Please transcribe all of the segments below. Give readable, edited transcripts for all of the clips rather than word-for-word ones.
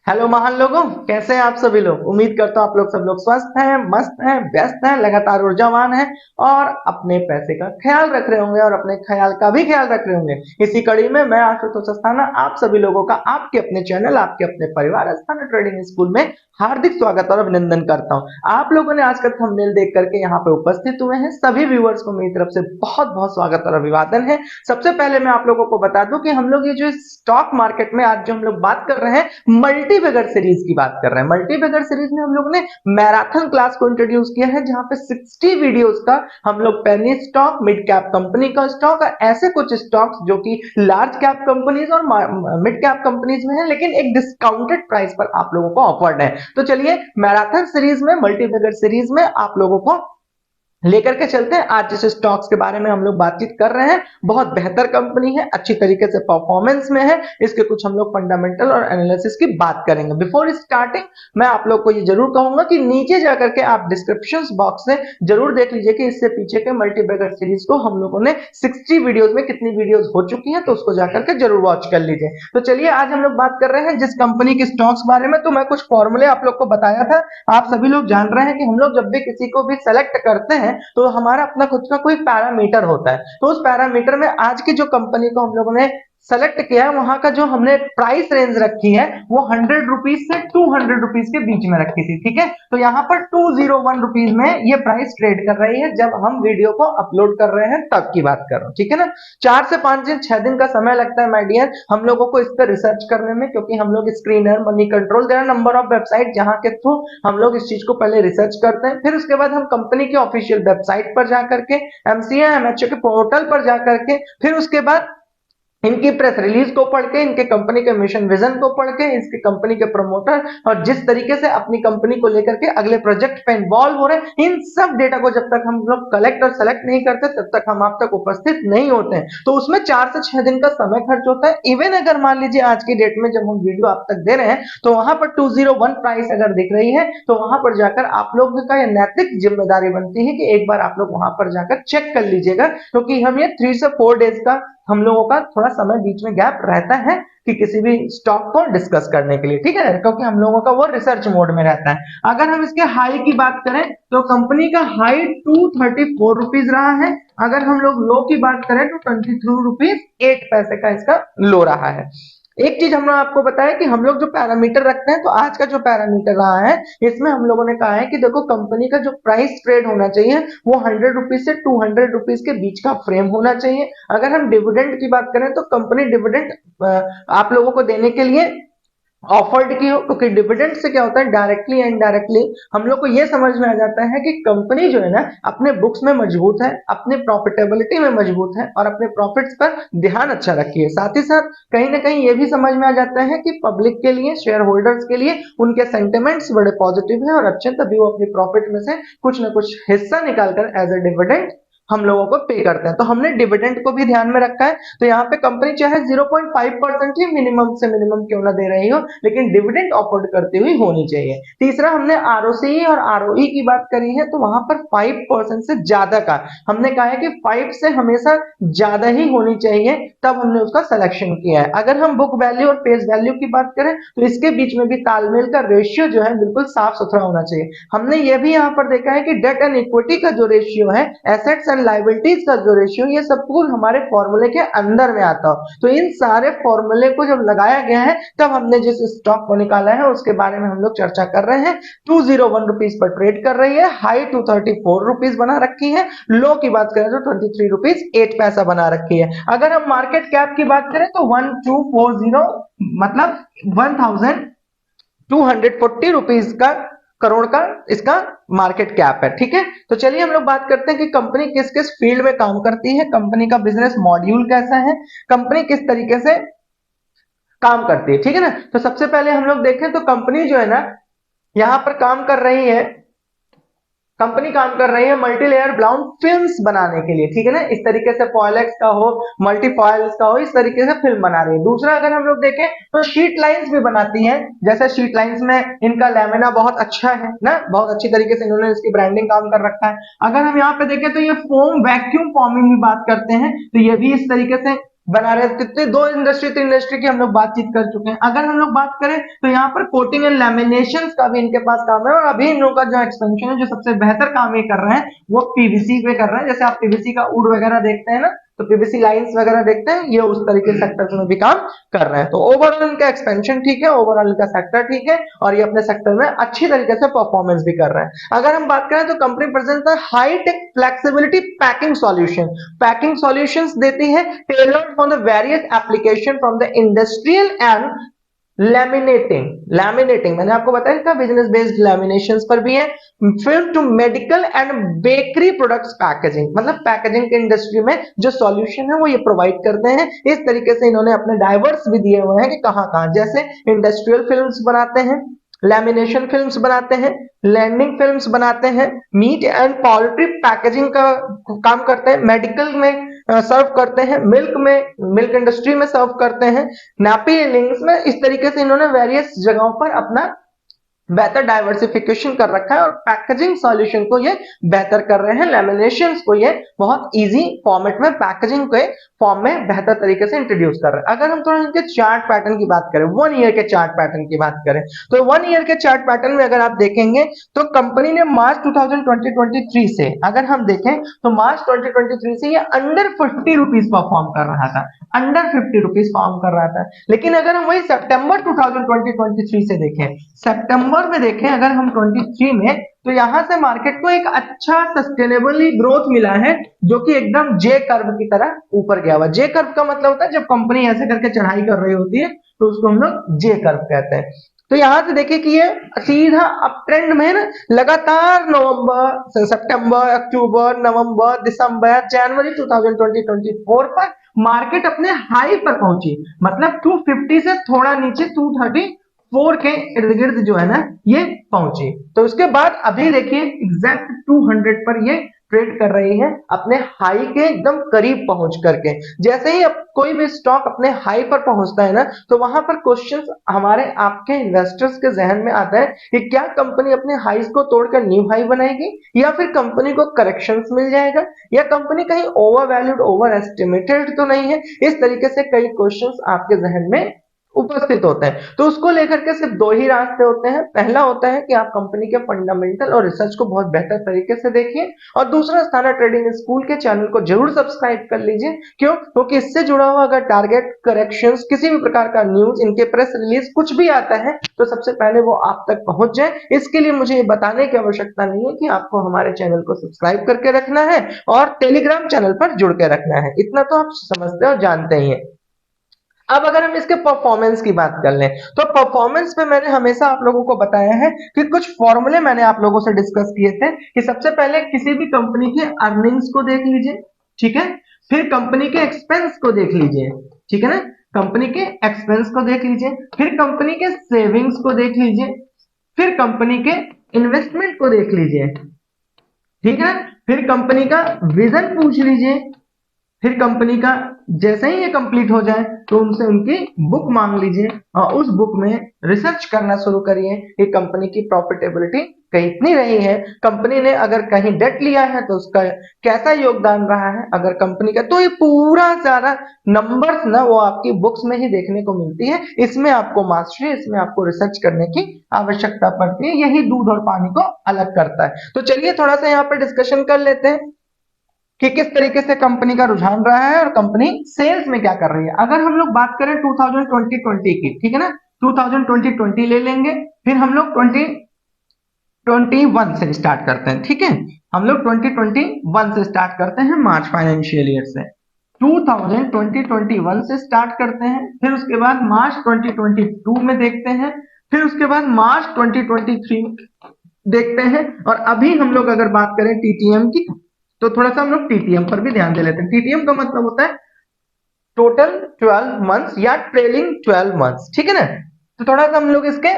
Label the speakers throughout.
Speaker 1: Hello महान लोगों, कैसे हैं आप सभी लोग। उम्मीद करता हूँ आप लोग सब लोग स्वस्थ हैं, मस्त हैं, व्यस्त हैं, लगातार ऊर्जावान हैं और अपने पैसे का ख्याल रख रहे होंगे और अपने ख्याल का भी ख्याल रख रहे होंगे। इसी कड़ी में मैं आशुतोष अस्थाना आप सभी लोगों का आपके अपने चैनल, आपके अपने परिवार अस्थाना ट्रेडिंग स्कूल में हार्दिक स्वागत और अभिनंदन करता हूँ। आप लोगों ने आज का थंबनेल देख करके यहाँ पे उपस्थित हुए हैं, सभी व्यूअर्स को मेरी तरफ से बहुत बहुत स्वागत और अभिवादन है। सबसे पहले मैं आप लोगों को बता दूं कि हम लोग ये जो स्टॉक मार्केट में आज जो हम लोग बात कर रहे हैं, मल्टी बैगर सीरीज की बात कर रहे हैं। मल्टी बैगर सीरीज में हम लोगों ने मैराथन क्लास को इंट्रोड्यूस किया है, जहां पे 60 वीडियोस का हम लोग penny stock, mid cap company का स्टॉक और ऐसे कुछ स्टॉक्स जो कि लार्ज कैप कंपनीज और मिड कैप कंपनीज में है, लेकिन एक डिस्काउंटेड प्राइस पर आप लोगों को ऑफर्ड है। तो चलिए मैराथन सीरीज में, मल्टी बैगर सीरीज में आप लोगों को लेकर के चलते हैं। आज जिस स्टॉक्स के बारे में हम लोग बातचीत कर रहे हैं, बहुत बेहतर कंपनी है, अच्छी तरीके से परफॉर्मेंस में है। इसके कुछ हम लोग फंडामेंटल और एनालिसिस की बात करेंगे। बिफोर स्टार्टिंग मैं आप लोग को ये जरूर कहूंगा कि नीचे जाकर के आप डिस्क्रिप्शन बॉक्स से जरूर देख लीजिए कि इससे पीछे के मल्टी बैगर सीरीज को हम लोगों ने 60 वीडियोस में कितनी वीडियोस हो चुकी हैं, तो उसको जाकर के जरूर वॉच कर लीजिए। तो चलिए आज हम लोग बात कर रहे हैं जिस कंपनी के स्टॉक्स बारे में। तो मैं कुछ फॉर्मूले आप लोग को बताया था, आप सभी लोग जान रहे हैं कि हम लोग जब भी किसी को भी सेलेक्ट करते हैं तो हमारा अपना खुद का कोई पैरामीटर होता है। तो उस पैरामीटर में आज की जो कंपनी को हम लोगों ने सेलेक्ट किया है, वहां का जो हमने प्राइस रेंज रखी है वो 100 रुपीज से 200 रुपीज के बीच में रखी थी। ठीक है, तो यहाँ पर 201 रुपीज में ये प्राइस ट्रेड कर रही है जब हम वीडियो को अपलोड कर रहे हैं, तब की बात कर रहा हूँ। ठीक है ना, 4 से 5 दिन 6 दिन का समय लगता है माय डियर हम लोगों को इस पर रिसर्च करने में, क्योंकि हम लोग Screener, Moneycontrol, there are number of website जहां के थ्रू हम लोग इस चीज को पहले रिसर्च करते हैं। फिर उसके बाद हम कंपनी के ऑफिशियल वेबसाइट पर जाकर के, एमसीए एमएचओ के पोर्टल पर जाकर के, फिर उसके बाद इनकी प्रेस रिलीज को पढ़ के, इनके कंपनी के मिशन विजन को पढ़ के, इसकी कंपनी के प्रमोटर और जिस तरीके से अपनी कंपनी को लेकर के अगले प्रोजेक्ट पे इन्वॉल्व हो रहे हैं, इन सब डेटा को जब तक हम लोग कलेक्ट और सेलेक्ट नहीं करते तब तक हम आप तक उपस्थित नहीं होते हैं। तो उसमें 4 से 6 दिन का समय खर्च होता है। इवन अगर मान लीजिए आज की डेट में जब हम वीडियो आप तक दे रहे हैं तो वहां पर 201 प्राइस अगर दिख रही है, तो वहां पर जाकर आप लोगों का यह नैतिक जिम्मेदारी बनती है कि एक बार आप लोग वहां पर जाकर चेक कर लीजिएगा, क्योंकि हम ये 3 से 4 डेज का हम लोगों का थोड़ा समय बीच में गैप रहता है कि किसी भी स्टॉक को डिस्कस करने के लिए। ठीक है, क्योंकि हम लोगों का वो रिसर्च मोड में रहता है। अगर हम इसके हाई की बात करें तो कंपनी का हाई 234 रुपीज रहा है। अगर हम लोग लो की बात करें तो 23 रुपीज 8 पैसे का इसका लो रहा है। एक चीज हमने आपको बताया कि हम लोग जो पैरामीटर रखते हैं, तो आज का जो पैरामीटर रहा है इसमें हम लोगों ने कहा है कि देखो कंपनी का जो प्राइस ट्रेड होना चाहिए वो 100 रुपीज से 200 रुपीज के बीच का फ्रेम होना चाहिए। अगर हम डिविडेंड की बात करें तो कंपनी डिविडेंड आप लोगों को देने के लिए ऑफर्ड की हो, क्योंकि डिविडेंड से क्या होता है, डायरेक्टली एंड इनडायरेक्टली हम लोग को यह समझ में आ जाता है कि कंपनी जो है ना अपने बुक्स में मजबूत है, अपने प्रॉफिटेबिलिटी में मजबूत है और अपने प्रॉफिट्स पर ध्यान अच्छा रखी है। साथ ही साथ कहीं ना कहीं ये भी समझ में आ जाता है कि पब्लिक के लिए, शेयर होल्डर्स के लिए उनके सेंटिमेंट्स बड़े पॉजिटिव है और अच्छे, तभी वो अपनी प्रॉफिट में से कुछ ना कुछ हिस्सा निकालकर एज अ डिविडेंड हम लोगों को पे करते हैं। तो हमने डिविडेंड को भी ध्यान में रखा है। तो यहाँ पे कंपनी चाहे 0.5% ही मिनिमम से मिनिमम क्यों ना दे रही हो, लेकिन डिविडेंड ऑफर्ड करती हुई होनी चाहिए। तीसरा, हमने आरओसी और आरओई की बात करी है, तो वहां पर 5% से ज्यादा का हमने कहा है कि 5 से हमेशा ज्यादा ही होनी चाहिए, तब हमने उसका सिलेक्शन किया है। अगर हम बुक वैल्यू और फेस वैल्यू की बात करें तो इसके बीच में भी तालमेल का रेशियो जो है बिल्कुल साफ सुथरा होना चाहिए। हमने ये भी यहाँ पर देखा है कि डेट एंड इक्विटी का जो रेशियो है, एसेट्स एंड लायबिलिटीज का जो रेशियो, ये सब कुछ हमारे फॉर्मूले के अंदर में आता हो। तो इन सारे फॉर्मूले को जब लगाया गया है तब हमने जिस स्टॉक को निकाला है उसके बारे में हम लोग चर्चा कर रहे हैं। 201 रुपीज पर ट्रेड कर रही है, हाई 234 रुपीज बना रखी है, लो की बात करें तो 23 रुपीज 8 पैसा बना रखी है। अगर हम मार्केट कैप की बात करें तो 1240 मतलब 1240 रुपीज का, करोड़ का इसका मार्केट कैप है। ठीक है, तो चलिए हम लोग बात करते हैं कि कंपनी किस किस फील्ड में काम करती है, कंपनी का बिजनेस मॉड्यूल कैसा है, कंपनी किस तरीके से काम करती है। ठीक है ना, तो सबसे पहले हम लोग देखें तो कंपनी जो है ना यहां पर काम कर रही है, कंपनी काम कर रही है मल्टी लेयर ब्लाउन फिल्म्स बनाने के लिए। ठीक है ना, इस तरीके से फॉइलेक्स का हो, मल्टी फॉइल्स का हो, इस तरीके से फिल्म बना रही है। दूसरा, अगर हम लोग देखें तो शीट लाइंस भी बनाती है। जैसे शीट लाइंस में इनका लैमिना बहुत अच्छा है ना, बहुत अच्छी तरीके से इन्होंने इसकी ब्रांडिंग काम कर रखा है। अगर हम यहाँ पे देखें तो ये फोम वैक्यूम फॉर्मिंग की बात करते हैं, तो ये भी इस तरीके से बना रहे हैं। कितने दो इंडस्ट्री तीन इंडस्ट्री की हम लोग बातचीत कर चुके हैं। अगर हम लोग बात करें तो यहाँ पर कोटिंग एंड लैमिनेशन का भी इनके पास काम है, और अभी इन लोगों का जो एक्सपेंशन है, जो सबसे बेहतर काम ये कर रहे हैं वो पीवीसी पे कर रहे हैं। जैसे आप पीवीसी का वुड वगैरह देखते हैं ना, तो पीवीसी लाइंस वगैरह देखते हैं, ये उस तरीके सेक्टर्स में भी काम कर रहे हैं। तो ओवरऑल इनका एक्सपेंशन ठीक है, ओवरऑल इनका सेक्टर ठीक है, और ये अपने सेक्टर में अच्छी तरीके से परफॉर्मेंस भी कर रहे हैं। अगर हम बात करें तो company present high tech flexibility packing solution, packing solutions देती है tailored for the various application from the industrial and laminating मैंने आपको बताया इनका बिजनेस बेस्ड लैमिनेशंस पर भी है। फिर two medical and bakery products packaging, मतलब पैकेजिंग के इंडस्ट्री में जो सॉल्यूशन है वो ये प्रोवाइड करते हैं। इस तरीके से इन्होंने अपने डाइवर्स भी दिए हुए हैं कि कहां कहां, जैसे इंडस्ट्रियल फिल्म्स बनाते हैं, लैमिनेशन फिल्म्स बनाते हैं, लैंडिंग फिल्म्स बनाते हैं, मीट एंड पोल्ट्री पैकेजिंग का काम करते हैं, मेडिकल में सर्व करते हैं, मिल्क इंडस्ट्री में सर्व करते हैं, नैपी लिंक्स में। इस तरीके से इन्होंने वेरियस जगहों पर अपना बेहतर डाइवर्सिफिकेशन कर रखा है, और पैकेजिंग सॉल्यूशन को ये बेहतर कर रहे हैं, लैमिनेशंस को ये बहुत इजी फॉर्मेट में पैकेजिंग के फॉर्म में बेहतर तरीके से इंट्रोड्यूस कर रहे हैं। अगर हम थोड़ा इनके चार्ट पैटर्न की बात करें, 1 ईयर के चार्ट पैटर्न की बात करें, तो 1 ईयर के चार्ट पैटर्न में अगर आप देखेंगे तो कंपनी ने मार्च 2023 से, अगर हम देखें तो मार्च 2023 से ये अंडर 50 रुपीज परफॉर्म कर रहा था, अंडर 50 रुपीज फॉर्म कर रहा था। लेकिन अगर हम वही सितंबर 2023 से देखें, सितंबर में देखें अगर हम 23 में, तो यहां से मार्केट को एक अच्छा सस्टेनेबली ग्रोथ मिला है, जो कि एकदम जे कर्व की तरह ऊपर गया हुआ। जे कर्व का मतलब होता है जब कंपनी ऐसे करके चढ़ाई कर रही होती है तो उसको हम लोग जे कर्व कहते हैं। तो यहां से देखिए कि ये सीधा अप ट्रेंड में है ना, लगातार नवंबर सितंबर अक्टूबर नवंबर दिसंबर जनवरी 2024 पर मार्केट अपने हाई पर पहुंची, मतलब 250 से थोड़ा नीचे 234 के इर्द गिर्द जो है ना ये पहुंची। तो उसके बाद अभी देखिए एग्जैक्ट 200 पर ये ट्रेड कर रही है, अपने हाई के एकदम करीब पहुंच करके। जैसे ही अब कोई भी स्टॉक अपने हाई पर पहुंचता है ना, तो वहां पर क्वेश्चंस हमारे आपके इन्वेस्टर्स के जहन में आता है कि क्या कंपनी अपने हाईज को तोड़कर न्यू हाई बनाएगी, या फिर कंपनी को करेक्शंस मिल जाएगा, या कंपनी कहीं ओवर वैल्यूड ओवर एस्टिमेटेड तो नहीं है। इस तरीके से कई क्वेश्चंस आपके जहन में उपस्थित होते हैं। तो उसको लेकर के सिर्फ दो ही रास्ते होते हैं। पहला होता है कि आप कंपनी के फंडामेंटल और रिसर्च को बहुत बेहतर तरीके से देखिए, और दूसरा स्थाना ट्रेडिंग स्कूल के चैनल को जरूर सब्सक्राइब कर लीजिए। क्यों? क्योंकि इससे जुड़ा हुआ अगर टारगेट करेक्शंस किसी भी प्रकार का न्यूज, इनके प्रेस रिलीज कुछ भी आता है तो सबसे पहले वो आप तक पहुंच जाए। इसके लिए मुझे ये बताने की आवश्यकता नहीं है कि आपको हमारे चैनल को सब्सक्राइब करके रखना है और टेलीग्राम चैनल पर जुड़ के रखना है, इतना तो आप समझते और जानते ही हैं। अब अगर हम इसके परफॉर्मेंस की बात कर लें, तो परफॉर्मेंस पे मैंने हमेशा आप लोगों को बताया है कि कुछ फॉर्मूले मैंने आप लोगों से डिस्कस किए थे कि सबसे पहले किसी भी कंपनी के अर्निंग्स को देख लीजिए, ठीक है, फिर कंपनी के एक्सपेंस को देख लीजिए, ठीक है ना, कंपनी के एक्सपेंस को देख लीजिए, फिर कंपनी के सेविंग्स को देख लीजिए, फिर कंपनी के इन्वेस्टमेंट को देख लीजिए, ठीक है, फिर कंपनी का विजन पूछ लीजिए, फिर कंपनी का जैसे ही ये कंप्लीट हो जाए तो उनसे उनकी बुक मांग लीजिए और उस बुक में रिसर्च करना शुरू करिए कि कंपनी की प्रॉफिटेबिलिटी कितनी रही है, कंपनी ने अगर कहीं डेट लिया है तो उसका कैसा योगदान रहा है अगर कंपनी का, तो ये पूरा सारा नंबर्स ना वो आपकी बुक्स में ही देखने को मिलती है। इसमें आपको मास्टरी, इसमें आपको रिसर्च करने की आवश्यकता पड़ती है, यही दूध और पानी को अलग करता है। तो चलिए थोड़ा सा यहाँ पर डिस्कशन कर लेते हैं कि किस तरीके से कंपनी का रुझान रहा है और कंपनी सेल्स में क्या कर रही है। अगर हम लोग बात करें 2020 की, ठीक है ना, 2020 ले लेंगे, फिर हम लोग 2021 से स्टार्ट करते हैं, ठीक है, हम लोग 2021 से स्टार्ट करते हैं, मार्च फाइनेंशियल ईयर से 2021 से स्टार्ट करते हैं, फिर उसके बाद मार्च 2022 में देखते हैं, फिर उसके बाद मार्च 2023 देखते हैं, और अभी हम लोग अगर बात करें टीटीएम की, तो थोड़ा सा हम लोग टीटीएम पर भी ध्यान दे लेते हैं। टीटीएम का मतलब होता है टोटल 12 मंथ्स या ट्रेलिंग 12 मंथ्स, ठीक है ना। तो थोड़ा सा हम लोग इसके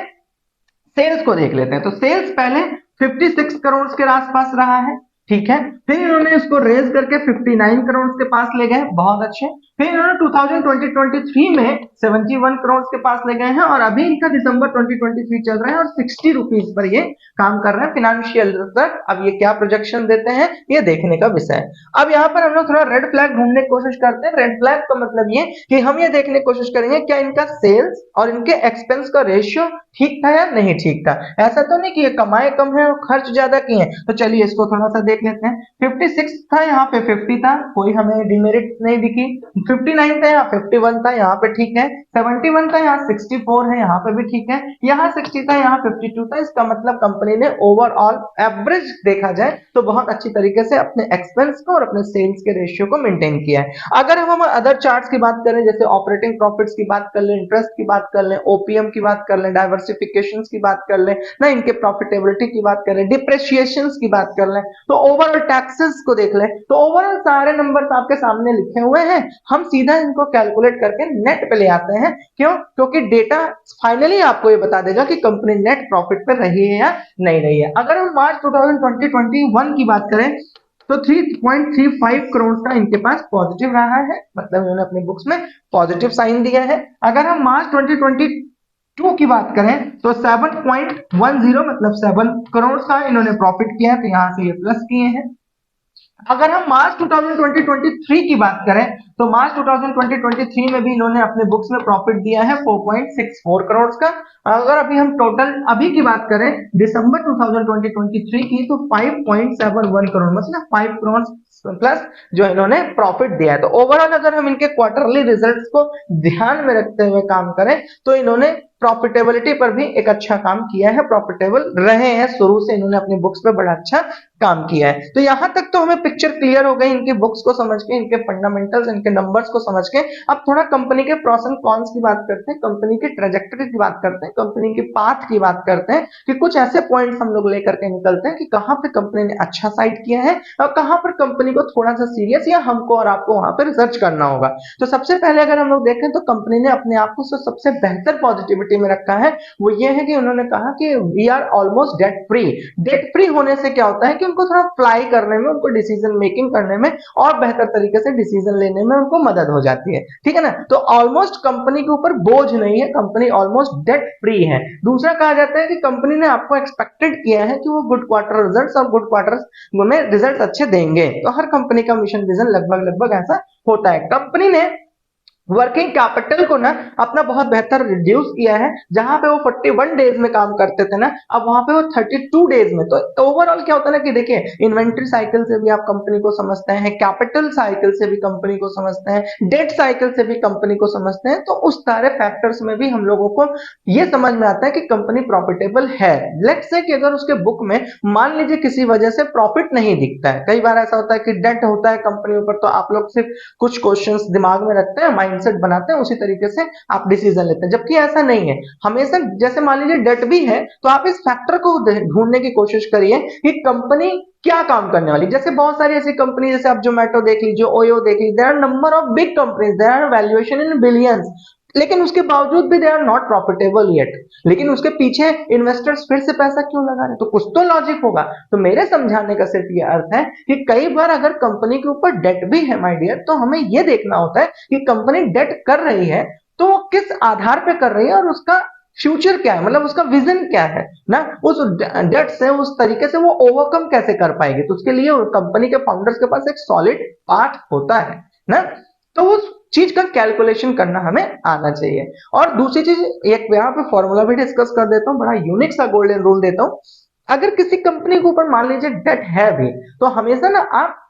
Speaker 1: सेल्स को देख लेते हैं। तो सेल्स पहले 56 करोड़ के आसपास रहा है, ठीक है, फिर इन्होंने इसको रेज करके 59 करोड़ के पास ले गए, बहुत अच्छे। फिर इन्होंने 2023 में 71 करोड़ के पास ले गए हैं और अभी इनका दिसंबर 2023 चल रहा है और 60 रुपीज पर ये काम कर रहे हैं फिनेंशियल तक। अब ये क्या प्रोजेक्शन देते हैं ये देखने का विषय है। अब यहाँ पर हम लोग थोड़ा रेड फ्लैग ढूंढने की कोशिश करते हैं। रेड फ्लैग का मतलब ये कि हम ये देखने की कोशिश करेंगे क्या इनका सेल्स और इनके एक्सपेंस का रेशियो ठीक था या नहीं ठीक था। ऐसा तो नहीं कि ये कमाए कम है और खर्च ज्यादा किए। तो चलिए इसको थोड़ा सा देख लेते हैं। 56 था, यहाँ पे 50 था, कोई हमें डिमेरिट नहीं दिखी। 59 था, यहाँ 51 था, यहाँ पे ठीक है। 71 था, यहाँ 64 है, यहाँ पे भी ठीक है। यहाँ 60 था, यहाँ 52 था। इसका मतलब कंपनी ने ओवरऑल एवरेज देखा जाए तो बहुत अच्छी तरीके से अपने एक्सपेंस को और अपने सेल्स के रेशियो को मेंटेन किया है। अगर हम अदर चार्ट्स की बात करें, जैसे ऑपरेटिंग प्रॉफिट्स की बात कर लें, इंटरेस्ट की बात कर लें, ओपीएम की बात कर लें, डाइवर्सिफिकेशन की बात कर लें ना, इनके प्रॉफिटेबिलिटी की बात कर लें, डिप्रेशिएशन की बात कर लें, तो ओवरऑल टैक्सेस को देख लें, तो ओवरऑल सारे नंबर आपके सामने लिखे हुए हैं। हम सीधा इनको कैलकुलेट करके नेट पे ले आते हैं। क्यों? क्योंकि डेटा फाइनली आपको ये बता देगा कि कंपनी नेट प्रॉफिट पे रही है या नहीं रही है। अगर हम मार्च 2020-21 की बात करें तो 3.35 करोड़ का इनके पास पॉजिटिव रहा है, मतलब इन्होंने अपने बुक्स में पॉजिटिव साइन दिया है। अगर हम मार्च 2022 की बात करें तो 7.10 मतलब 7 करोड़ का इन्होंने प्रॉफिट किया है, तो यहां से ये प्लस किए हैं। अगर हम मार्च 2023 की बात करें तो मार्च 2023 में भी इन्होंने अपने बुक्स में प्रॉफिट दिया है 4.64 करोड़ का। अगर अभी हम टोटल अभी की बात करें दिसंबर 2023 की तो 5.71 करोड़ मतलब 5 करोड़ प्लस जो इन्होंने प्रॉफिट दिया है। तो ओवरऑल अगर हम इनके क्वार्टरली रिजल्ट्स को ध्यान में रखते हुए काम करें तो इन्होंने प्रॉफिटेबिलिटी पर भी एक अच्छा काम किया है, प्रॉफिटेबल रहे हैं शुरू से, इन्होंने अपनी बुक्स पे बड़ा अच्छा काम किया है। तो यहां तक तो हमें पिक्चर क्लियर हो गई इनकी बुक्स को समझ के, इनके फंडामेंटल्स, इनके नंबर्स को समझ के। अब थोड़ा कंपनी के प्रोस एंड कॉन्स की बात करते हैं, कंपनी की ट्रेजेक्टरी की बात करते हैं, कंपनी के पाथ की बात करते हैं कि कुछ ऐसे पॉइंट्स हम लोग लेकर के निकलते हैं कि कहां पे कंपनी ने अच्छा साइड किया है और कहां पर कंपनी को थोड़ा सा सीरियस या हमको और आपको वहां पर रिसर्च करना होगा। तो सबसे पहले अगर हम लोग देखें तो कंपनी ने अपने आप को सबसे बेहतर पॉजिटिविटी में रखा है। वो ये है कि उन्होंने कहा कि we are almost debt free. Debt free होने से क्या होता है कि उनको थोड़ा फ्लाई करने में, उनको डिसीजन मेकिंग करने में और बेहतर तरीके से डिसीजन लेने में उनको मदद हो जाती है। ठीक है ना। तो ऑलमोस्ट कंपनी के ऊपर बोझ नहीं है, कंपनी ऑलमोस्ट डेट फ्री है। दूसरा कहा जाता है कि कंपनी ने आपको एक्सपेक्टेड किया है कि वो गुड क्वार्टर रिजल्ट्स और गुड क्वार्टर में रिजल्ट अच्छे देंगे। तो हर कंपनी का मिशन विजन लगभग लगभग ऐसा होता है। कंपनी ने वर्किंग कैपिटल को ना अपना बहुत बेहतर रिड्यूस किया है। जहां पे वो 41 डेज में काम करते थे ना, अब वहां पे वो 32 डेज में। तो ओवरऑल क्या होता है ना कि देखिए, इन्वेंट्री साइकिल से भी आप कंपनी को समझते हैं, कैपिटल साइकिल से भी कंपनी को समझते हैं, डेट साइकिल से भी कंपनी को समझते हैं। तो उस सारे फैक्टर्स में भी हम लोगों को ये समझ में आता है कि कंपनी प्रॉफिटेबल है। लेट्स से कि अगर उसके बुक में मान लीजिए किसी वजह से प्रॉफिट नहीं दिखता है, कई बार ऐसा होता है कि डेट होता है कंपनी ऊपर, तो आप लोग सिर्फ कुछ क्वेश्चंस दिमाग में रखते हैं, माइंडसेट बनाते हैं, उसी तरीके से आप डिसीजन लेते हैं। जबकि ऐसा नहीं है। हमेशा जैसे मान लीजिए डेट भी है तो आप इस फैक्टर को ढूंढने की कोशिश करिए कि कंपनी क्या काम करने वाली। जैसे बहुत सारी ऐसी कंपनी, जैसे आप जोमेटो देख लीजिए, ओयो देख लीजिए, there are number of big companies, there are valuation in billions, लेकिन उसके बावजूद भी they are not profitable yet. लेकिन उसके पीछे इन्वेस्टर्स फिर से पैसा क्यों लगा रहे हैं? तो कुछ तो लॉजिक होगा। तो मेरे समझाने का सिर्फ ये अर्थ है कि कई बार अगर कंपनी के ऊपर डेट भी है माय डियर, तो हमें ये देखना होता है कि कंपनी डेट कर रही है तो वो किस आधार पे कर रही है और उसका फ्यूचर क्या है, मतलब उसका विजन क्या है ना, उस डेट से उस तरीके से वो ओवरकम कैसे कर पाएगी। तो उसके लिए कंपनी के फाउंडर्स के पास एक सॉलिड पाथ होता है ना। तो उस चीज का कैलकुलेशन करना हमें आना चाहिए। और दूसरी चीज, एक यहाँ पे फॉर्मूला भी डिस्कस कर देता हूँ, बड़ा यूनिक सा गोल्डन रूल देता हूँ। अगर किसी कंपनी के ऊपर मान लीजिए डेट है भी, तो हमेशा ना आप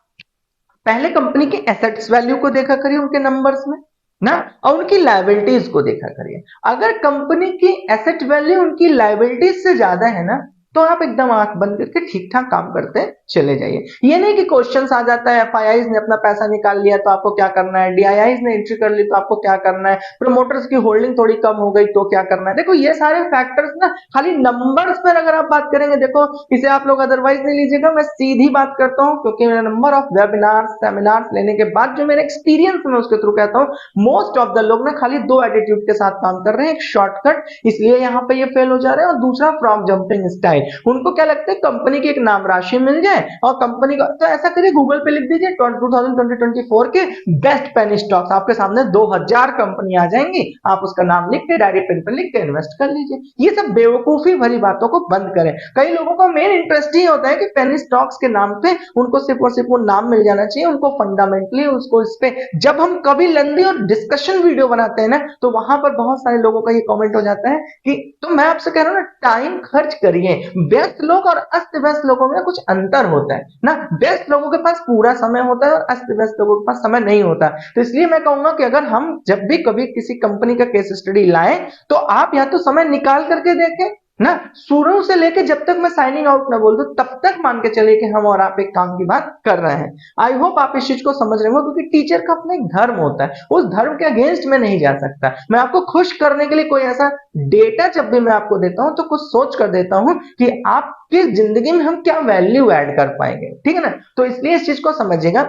Speaker 1: पहले कंपनी के एसेट्स वैल्यू को देखा करिए उनके नंबर्स में ना, और उनकी लायबिलिटीज को देखा करिए। अगर कंपनी की एसेट वैल्यू उनकी लायबिलिटीज से ज्यादा है ना, तो आप एकदम आंख बंद करके ठीक ठाक काम करते चले जाइए। ये नहीं कि क्वेश्चंस आ जाता है, एफआईआईज ने अपना पैसा निकाल लिया तो आपको क्या करना है, डीआईआईज ने एंट्री कर ली तो आपको क्या करना है, प्रमोटर्स की होल्डिंग थोड़ी कम हो गई तो क्या करना है। देखो ये सारे फैक्टर्स ना खाली नंबर्स पर अगर आप बात करेंगे, देखो इसे आप लोग अदरवाइज नहीं लीजिएगा, मैं सीधी बात करता हूं क्योंकि मेरा नंबर ऑफ वेबिनार सेमिनार्स लेने के बाद जो मेरा एक्सपीरियंस मैं उसके थ्रू कहता हूं, मोस्ट ऑफ द लोग ना खाली दो एटीट्यूड के साथ काम कर रहे हैं। एक शॉर्टकट, इसलिए यहां पे ये फेल हो जा रहे हैं, और दूसरा फ्रॉम जंपिंग स्टाइल। उनको क्या लगता है कंपनी की एक नाम राशि मिल जाए और कंपनी का, तो ऐसा करिए गूगल पे लिख दीजिए 2024 के बेस्ट पेनी स्टॉक्स, आपके सामने 2000 कंपनी आ जाएंगी, आप उसका नाम लिख के डायरी पेन पर लिख के इन्वेस्ट कर लीजिए। ये सब बेवकूफी भरी बातों को बंद करें। कई लोगों का मेन इंटरेस्ट ही होता है कि पेनी स्टॉक्स के नाम पे उनको सिर्फ और सिर्फ वो नाम मिल जाना चाहिए, उनको फंडामेंटली उसको इस पे जब हम कभी लेंदी और डिस्कशन वीडियो बनाते हैं ना, तो वहां पर बहुत सारे लोगों का ये कमेंट हो जाता है कि, तो मैं आपसे कह रहा हूं ना, टाइम खर्च करिए। व्यस्त लोग और अस्त व्यस्त लोगों में कुछ अंतर होता है ना, व्यस्त लोगों के पास पूरा समय होता है और अस्त व्यस्त लोगों के पास समय नहीं होता। तो इसलिए मैं कहूंगा कि अगर हम जब भी कभी किसी कंपनी का केस स्टडी लाएं, तो आप या तो समय निकाल करके देखें ना, शुरू से लेके जब तक मैं साइनिंग आउट ना बोल दूं तब तक मान के चलिए कि हम और आप एक काम की बात कर रहे हैं। आई होप आप इस चीज को समझ रहे हो, क्योंकि टीचर का अपना एक धर्म होता है, उस धर्म के अगेंस्ट में नहीं जा सकता। मैं आपको खुश करने के लिए कोई ऐसा डेटा जब भी मैं आपको देता हूं तो कुछ सोच कर देता हूं कि आपकी जिंदगी में हम क्या वैल्यू ऐड कर पाएंगे, ठीक है ना। तो इसलिए इस चीज को समझिएगा।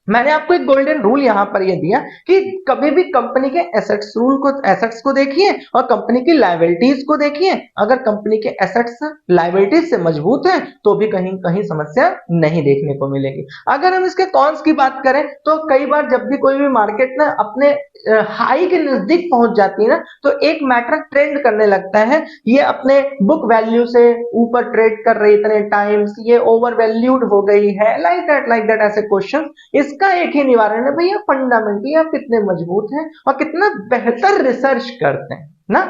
Speaker 1: मैंने आपको एक गोल्डन रूल यहां पर यह दिया कि कभी भी कंपनी के एसेट्स को देखिए और कंपनी की लायबिलिटीज को देखिए। अगर कंपनी के एसेट्स लायबिलिटीज से मजबूत हैं तो भी कहीं कहीं समस्या नहीं देखने को मिलेगी। अगर हम इसके कॉन्स की बात करें तो कई बार जब भी कोई भी मार्केट ना अपने हाई के नजदीक पहुंच जाती है ना, तो एक मैटर ट्रेंड करने लगता है, ये अपने बुक वैल्यू से ऊपर ट्रेड कर रही इतने टाइम्स, ये ओवर वैल्यूड हो गई है, लाइक दैट ऐसे क्वेश्चन। इसका एक ही निवारण है भैया, फंडामेंटली आप कितने मजबूत हैं और कितना बेहतर रिसर्च करते हैं ना।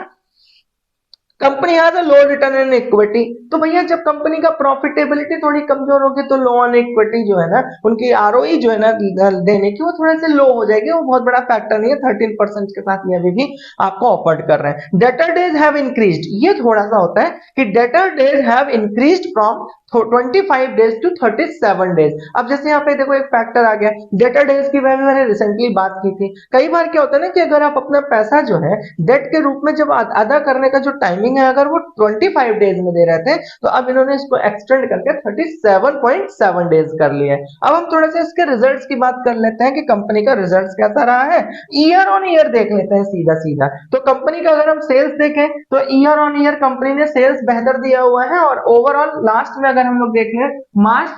Speaker 1: Company has a low return on equity, तो भैया जब कंपनी का प्रॉफिटेबिलिटी थोड़ी कमजोर होगी तो लो ऑन इक्विटी जो है ना, उनकी आरओई जो है ना देने की, वो थोड़े से लो हो जाएगी। वो बहुत बड़ा फैक्टर नहीं है, 13% के साथ ये भी आपको ऑफर्ड कर रहे हैं। डेटर डेज हैव इंक्रीज्ड, ये थोड़ा सा होता है कि debtor days have increased from 25 days to 37 days. अब जैसे यहाँ पे देखो एक फैक्टर आ गया डेटर डेज की, मैंने रिसेंटली बात की थी। कई बार क्या होता है ना कि अगर आप अपना पैसा जो है डेट के रूप में जब अदा करने का जो टाइमिंग है अगर वो 25 डेज में दे रहे थे, तो अब इन्होंने इसको एक्सटेंड करके 37.7 डेज कर लिया है। अब हम थोड़ा सा इसके रिजल्ट्स की बात कर लेते हैं कि कंपनी का रिजल्ट्स कैसा रहा है। ईयर ऑन ईयर देख लेते हैं सीधा सीधा। तो कंपनी का अगर हम सेल्स देखें तो ईयर ऑन ईयर कंपनी ने सेल्स बेहतर दिया हुआ है, और ओवरऑल लास्ट में अगर हम लोग देखें मार्च,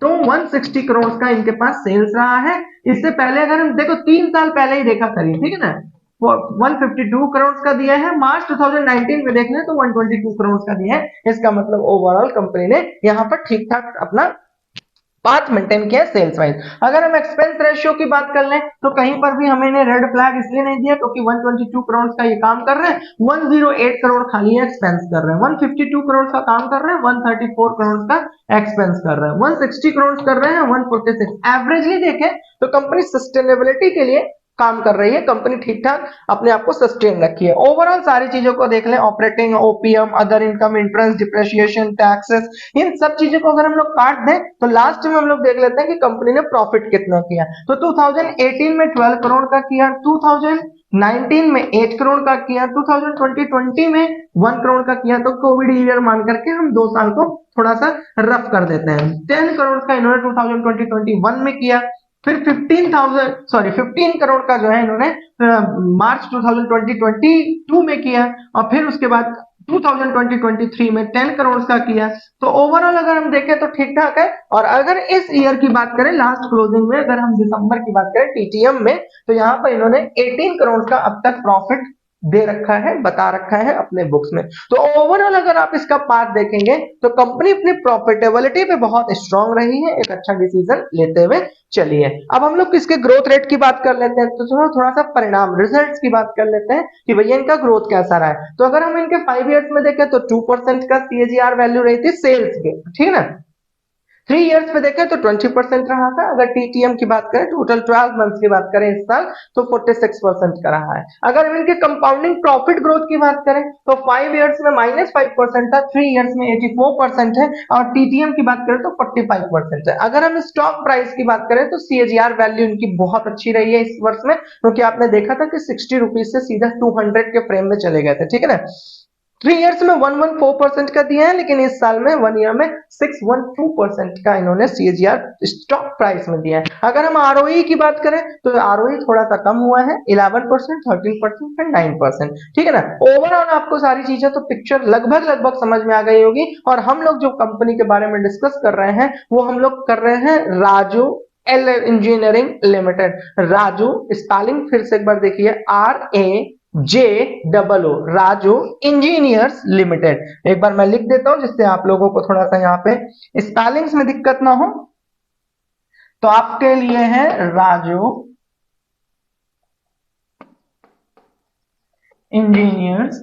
Speaker 1: तो 160 करोड़ का इनके पास सेल्स रहा है। इससे पहले अगर हम देखो 3 साल पहले ही देखा करिए, ठीक है ना, 152 करोड़ का दिया है। मार्च 2019 में देख लें तो 122 करोड़ का दिया है। इसका मतलब ओवरऑल कंपनी ने यहाँ पर ठीक ठाक अपना पाथ मेंटेन किया सेल्स वाइज। अगर हम एक्सपेंस रेशियो की बात कर लें तो कहीं पर भी हमें रेड फ्लैग इसलिए नहीं दिया क्योंकि 122 करोड़ का ये काम कर रहे हैं, 108 करोड़ खाली एक्सपेंस कर रहे हैं, 152 करोड़ का काम कर रहे हैं, 134 करोड़ का एक्सपेंस कर रहे हैं, 160 करोड़ कर रहे हैं, 146। एवरेजली देखें तो कंपनी सस्टेनेबिलिटी के लिए काम कर रही है, कंपनी ठीक ठाक अपने आप को सस्टेन रखी है। ओवरऑल सारी चीजों को देख लें, operating, OPM, other income, interest, depreciation, taxes, इन सब चीजों को अगर हम लोग काट दें तो लास्ट में हम लोग देख लेते हैं कि कंपनी ने प्रॉफिट कितना किया। तो 2018 में 12 करोड़ का किया, 2019 में 8 करोड़ का किया, 2020 में 1 करोड़ का किया। तो कोविड ईयर मान करके हम 2 साल को थोड़ा सा रफ कर देते हैं। 10 करोड़ का इन्होंने 2021 में किया, फिर 15 करोड़ का जो है इन्होंने मार्च 2022 में किया, और फिर उसके बाद 2023 में 10 करोड़ का किया। तो ओवरऑल अगर हम देखें तो ठीक ठाक है। और अगर इस ईयर की बात करें लास्ट क्लोजिंग में, अगर हम दिसंबर की बात करें टीटीएम में, तो यहाँ पर इन्होंने 18 करोड़ का अब तक प्रॉफिट दे रखा है, बता रखा है अपने बुक्स में। तो ओवरऑल अगर आप इसका पाथ देखेंगे तो कंपनी अपनी प्रॉफिटेबिलिटी पे बहुत स्ट्रांग रही है, एक अच्छा डिसीजन लेते हुए चलिए। अब हम लोग किसके ग्रोथ रेट की बात कर लेते हैं, तो थोड़ा सा परिणाम रिजल्ट्स की बात कर लेते हैं कि भैया इनका ग्रोथ कैसा रहा है। तो अगर हम इनके 5 इयर्स में देखें तो 2% का सीएजीआर वैल्यू रही थी सेल्स के, ठीक है ना। 3 इयर्स में देखें तो 20% रहा था। अगर टीटीएम की बात करें, टोटल 12 मंथ्स की बात करें इस साल, तो 46% का रहा है। अगर हम इनके कंपाउंडिंग प्रॉफिट ग्रोथ की बात करें तो 5 इयर्स में -5% था, 3 इयर्स में 84% है, और टीटीएम की बात करें तो 45% है। अगर हम स्टॉक प्राइस की बात करें तो सीएजीआर वैल्यू इनकी बहुत अच्छी रही है इस वर्ष में, क्योंकि आपने देखा था कि 60 रुपीज से सीधा 200 के फ्रेम में चले गए थे, ठीक है ना। 3 इयर्स में 114% का दिया है, लेकिन इस साल में 1 ईयर में 612% का इन्होंने सीएजीआर स्टॉक प्राइस में दिया है। अगर हम आरओई की बात करें तो आरओई थोड़ा सा कम हुआ है, 11%, 13% एंड 9%। ठीक है ना। ओवरऑल आपको सारी चीजें तो पिक्चर लगभग लगभग समझ में आ गई होगी। और हम लोग जो कंपनी के बारे में डिस्कस कर रहे हैं वो हम लोग कर रहे हैं Raju L engineering limited. Raju spelling फिर से एक बार देखिए, RAJOO, राजू इंजीनियर्स लिमिटेड। एक बार मैं लिख देता हूं जिससे आप लोगों को थोड़ा सा यहाँ पे स्पेलिंग्स में दिक्कत ना हो। तो आपके लिए है राजू इंजीनियर्स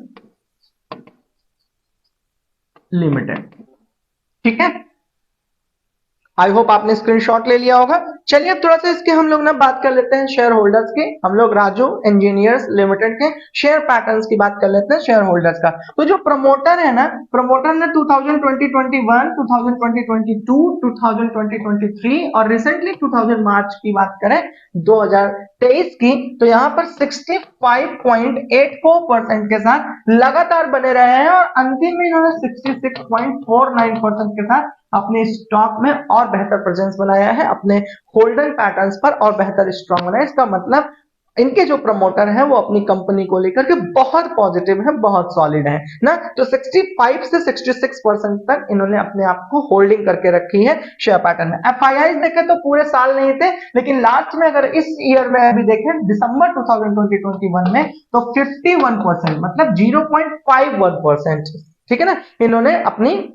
Speaker 1: लिमिटेड। ठीक है, आई होप आपने स्क्रीनशॉट ले लिया होगा। चलिए अब थोड़ा सा इसके हम लोग ना बात कर लेते हैं शेयर होल्डर्स की। हम लोग राजू इंजीनियर्स लिमिटेड के शेयर पैटर्न्स की बात कर लेते हैं, शेयर होल्डर्स का। तो जो प्रमोटर है ना, प्रमोटर ने 2020-21, 2020-22, 2020-23 और रिसेंटली 2000 मार्च की बात करें 2023 की, तो यहाँ पर 65.84% के साथ लगातार बने रहे हैं और अंतिम में इन्होंने 66.49% के साथ अपने स्टॉक में और बेहतर प्रेजेंस बनाया है, अपने होल्डर पैटर्न्स पर और बेहतर स्ट्रॉन्ग बनाया। इसका मतलब इनके जो प्रमोटर हैं वो अपनी कंपनी को लेकर के बहुत पॉजिटिव है, बहुत सॉलिड है ना। तो 65 से 66% तक इन्होंने अपने आप को होल्डिंग करके रखी है शेयर पैटर्न में। एफआईआई देखें तो पूरे साल नहीं थे, लेकिन लास्ट में अगर इस ईयर में अभी देखें दिसंबर 2020-21 में तो 51%, मतलब 0.51%, ठीक है ना, इन्होंने अपनी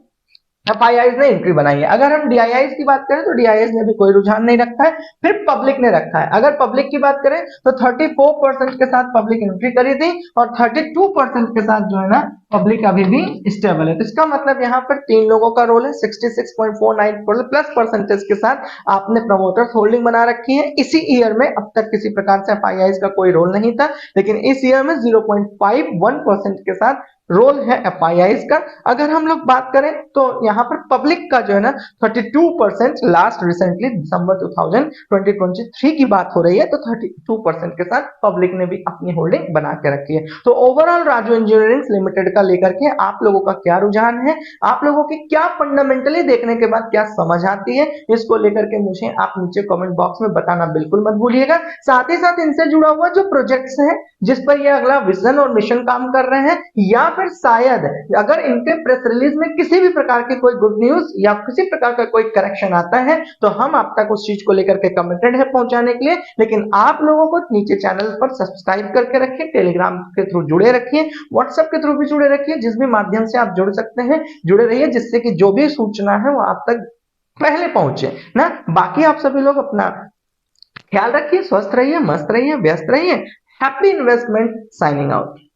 Speaker 1: एफआईआईज ने एंट्री बनाई है। अगर हम डीआईआईज की बात करें तो डीआईआईज ने भी कोई रुझान नहीं रखा है, फिर पब्लिक ने रखा है। अगर पब्लिक की बात करें तो 34% के साथ पब्लिक एंट्री करी थी और 32% के साथ जो है ना पब्लिक अभी भी स्टेबल है। तो इसका मतलब यहाँ पर तीन लोगों का रोल है। 66.49 प्लस परसेंटेज के साथ आपने प्रमोटर्स होल्डिंग बना रखी है। इसी ईयर में अब तक किसी प्रकार से एफआईआईज का कोई रोल नहीं था, लेकिन इस ईयर में 0.51% के साथ रोल है एफआईआईज का। अगर हम लोग बात करें तो यहाँ पर पब्लिक का जो है ना 32%, लास्ट रिसेंटली दिसंबर 2023 की बात हो रही है, तो 32% के साथ पब्लिक ने भी अपनी होल्डिंग बना के रखी है। तो ओवरऑल राजू इंजीनियरिंग लिमिटेड का लेकर के आप लोगों का क्या रुझान है, आप लोगों की क्या फंडामेंटली देखने के बाद क्या समझ आती है, इसको लेकर के मुझे आप नीचे कमेंट बॉक्स में बताना बिल्कुल मत भूलिएगा। साथ ही साथ इनसे जुड़ा हुआ जो प्रोजेक्ट्स है जिस पर ये अगला विजन और मिशन काम कर रहे हैं, या फिर शायद अगर इनके प्रेस रिलीज में किसी भी प्रकार की कोई गुड न्यूज या किसी प्रकार का कोई करेक्शन आता है तो हम आप तक उस चीज को लेकर के कमिटेड है पहुंचाने के लिए। लेकिन आप लोगों को नीचे चैनल पर सब्सक्राइब करके रखिए, टेलीग्राम के थ्रू जुड़े रखिए, व्हाट्सएप के थ्रू भी जुड़े रखिए, जिस भी माध्यम से आप जुड़ सकते हैं जुड़े रहिए, जिससे कि जो भी सूचना है वो आप तक पहले पहुंचे ना। बाकी आप सभी लोग अपना ख्याल रखिए, स्वस्थ रहिए, मस्त रहिए, व्यस्त रहिए। Happy investment, signing out.